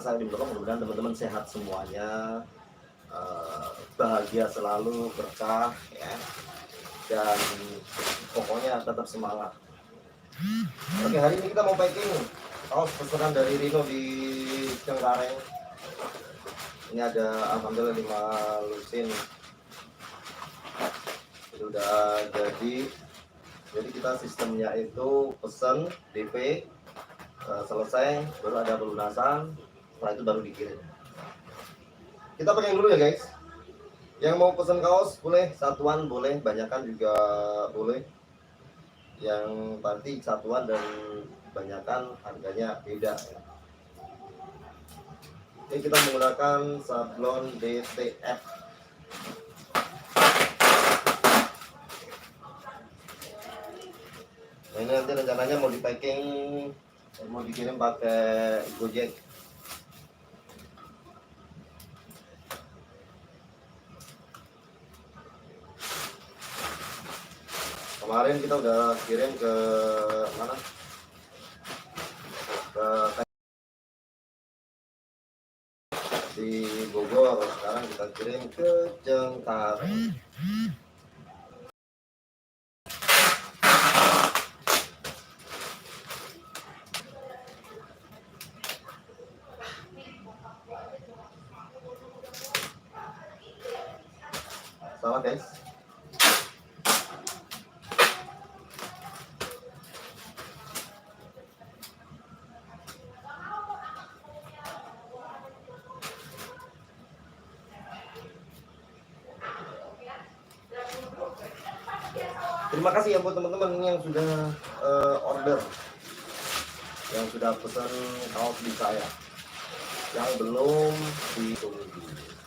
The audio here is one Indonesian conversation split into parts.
Saya diberkahi, mudah-mudahan teman-teman sehat semuanya, bahagia selalu, berkah ya, dan pokoknya tetap semangat. Oke, hari ini kita mau packing kaos pesanan dari Rino di Cengkareng. Ini ada alhamdulillah 5 lusin. Itu udah jadi kita sistemnya itu pesan DP, selesai baru ada pelunasan, setelah itu baru dikirim. Kita packing dulu ya guys. Yang mau pesan kaos boleh, satuan boleh, banyakan juga boleh. Yang pasti satuan dan banyakan harganya beda ya. Ini kita menggunakan sablon DTF. Nah, ini nanti rencananya mau di packing, mau dikirim pakai Gojek. Kemarin kita udah kirim ke mana? Di Bogor, sekarang kita kirim ke Cengkareng. Selamat guys. Terima kasih ya buat teman-teman yang sudah order, yang sudah pesan kaos di saya, yang belum ditunggu.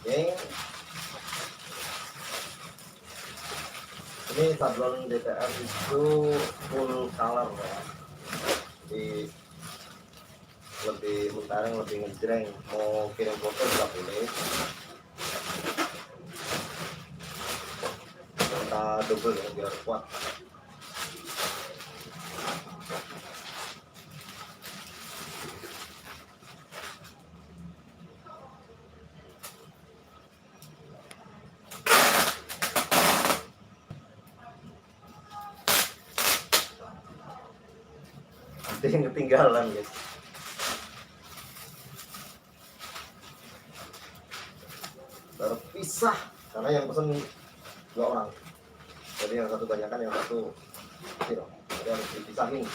Oke. Ini sablon DTF itu full color ya. Jadi lebih mentareng, lebih ngejreng. Mau kirim foto juga boleh. Kita double ya biar kuat. Ada yang ketinggalan guys. Terpisah karena yang pesen 2 orang. Jadi yang satu banyakan, yang satu kecil. Jadi harus dipisahin.